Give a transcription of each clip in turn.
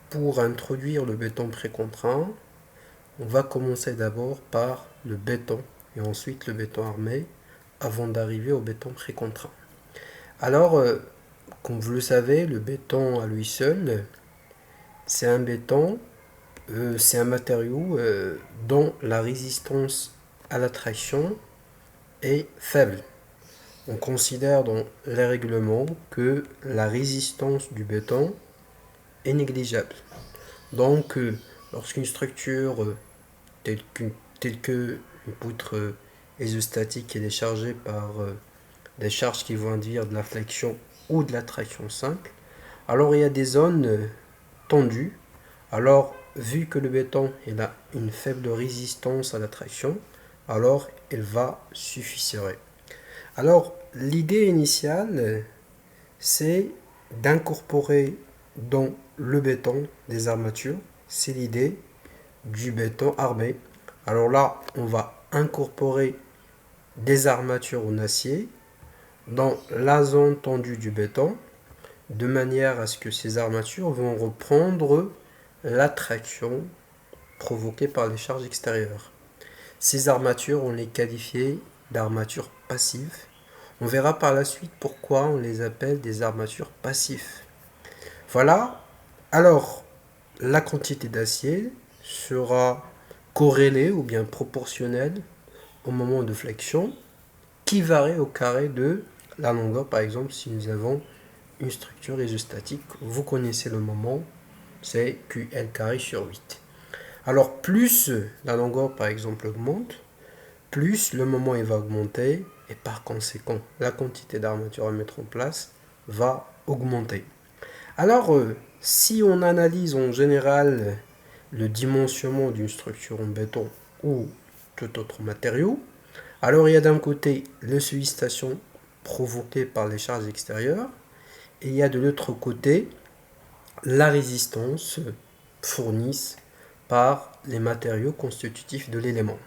Pour introduire le béton précontraint, on va commencer d'abord par le béton et ensuite le béton armé avant d'arriver au béton précontraint. Alors, comme vous le savez, le béton à lui seul, c'est un béton, c'est un matériau dont la résistance à la traction est faible. On considère dans les règlements que la résistance du béton est négligeable. Donc, lorsqu'une structure telle que une poutre isostatique est déchargée par des charges qui vont induire de la flexion ou de la traction simple, alors il y a des zones tendues. Alors, vu que le béton il a une faible résistance à la traction, alors il va suffire. Alors, l'idée initiale, c'est d'incorporer dans le béton des armatures. C'est l'idée du béton armé. Alors là, on va incorporer des armatures en acier dans la zone tendue du béton, de manière à ce que ces armatures vont reprendre la traction provoquée par les charges extérieures. Ces armatures, on les qualifie d'armatures passives. On verra par la suite pourquoi on les appelle des armatures passives. Voilà. Alors, la quantité d'acier sera corrélée ou bien proportionnelle au moment de flexion qui varie au carré de la longueur. Par exemple, si nous avons une structure isostatique, vous connaissez le moment, c'est QL carré sur 8. Alors, plus la longueur, par exemple, augmente, plus le moment il va augmenter et par conséquent, la quantité d'armature à mettre en place va augmenter. Alors, si on analyse en général le dimensionnement d'une structure en béton ou tout autre matériau, alors il y a d'un côté les sollicitations provoquées par les charges extérieures et il y a de l'autre côté la résistance fournie par les matériaux constitutifs de l'élément.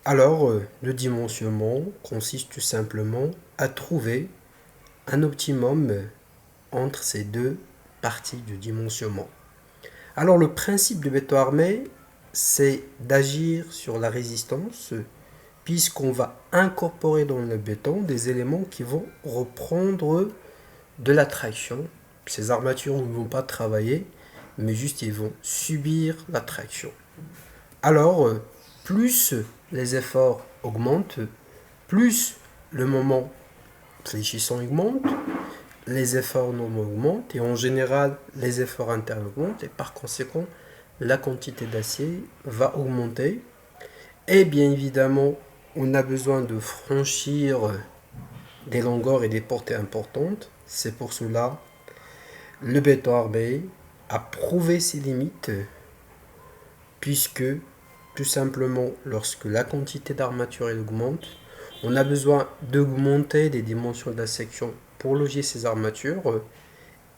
Alors, le dimensionnement consiste tout simplement à trouver un optimum entre ces deux parties du dimensionnement. Alors, le principe du béton armé, c'est d'agir sur la résistance, puisqu'on va incorporer dans le béton des éléments qui vont reprendre de la traction. Ces armatures ne vont pas travailler, mais juste ils vont subir la traction. Alors, plus les efforts augmentent, plus le moment fléchissant augmente, les efforts normaux augmentent et en général les efforts internes augmentent et par conséquent la quantité d'acier va augmenter. Et bien évidemment, on a besoin de franchir des longueurs et des portées importantes. C'est pour cela le béton armé a prouvé ses limites puisque tout simplement lorsque la quantité d'armature augmente, on a besoin d'augmenter les dimensions de la section pour loger ces armatures.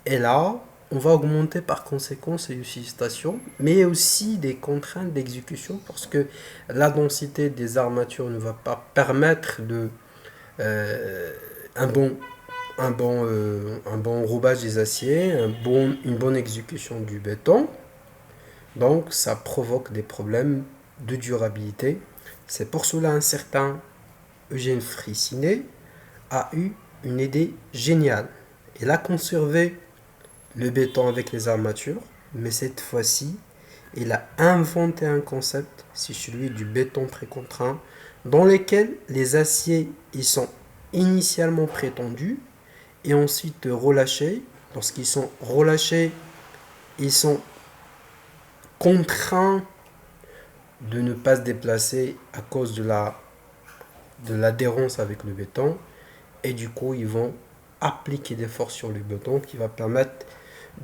Et là, on va augmenter par conséquent ces utilisations, mais aussi des contraintes d'exécution parce que la densité des armatures ne va pas permettre de un bon enrobage des aciers, une bonne exécution du béton. Donc ça provoque des problèmes de durabilité. C'est pour cela un certain Eugène Freycinet a eu une idée géniale. Il a conservé le béton avec les armatures, mais cette fois-ci, il a inventé un concept, c'est celui du béton précontraint, dans lequel les aciers ils sont initialement prétendus et ensuite relâchés. Lorsqu'ils sont relâchés, ils sont contraints de ne pas se déplacer à cause de l'adhérence avec le béton et du coup ils vont appliquer des forces sur le béton qui va permettre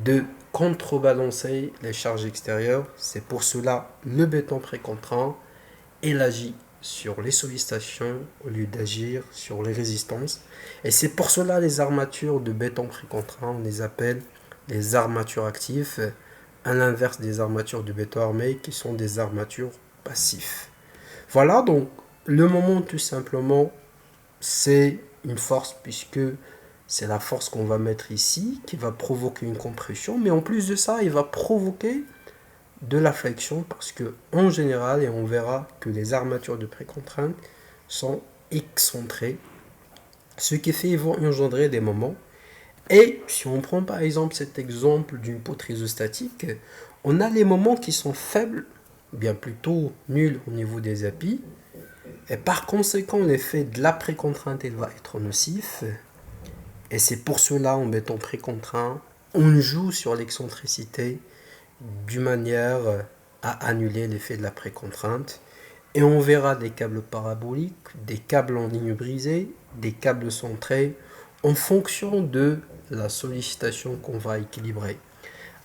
de contrebalancer les charges extérieures. C'est pour cela le béton précontraint il agit sur les sollicitations au lieu d'agir sur les résistances et c'est pour cela les armatures de béton précontraint on les appelle les armatures actives à l'inverse des armatures de béton armé qui sont des armatures passives. Voilà donc le moment tout simplement c'est une force puisque c'est la force qu'on va mettre ici qui va provoquer une compression, mais en plus de ça, il va provoquer de la flexion parce que en général, et on verra que les armatures de précontrainte sont excentrées, ce qui fait qu'ils vont engendrer des moments. Et si on prend par exemple cet exemple d'une poterie isostatique, on a les moments qui sont faibles, bien plutôt nuls au niveau des appuis, et par conséquent l'effet de la précontrainte il va être nocif. Et c'est pour cela en béton précontraint, on joue sur l'excentricité d'une manière à annuler l'effet de la précontrainte. Et on verra des câbles paraboliques, des câbles en ligne brisée, des câbles centrés, en fonction de la sollicitation qu'on va équilibrer.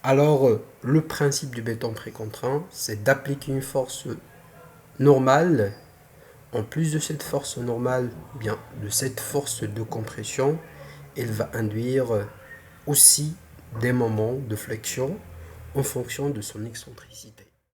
Alors, le principe du béton précontraint, c'est d'appliquer une force normale. En plus de cette force normale, bien de cette force de compression, elle va induire aussi des moments de flexion en fonction de son excentricité.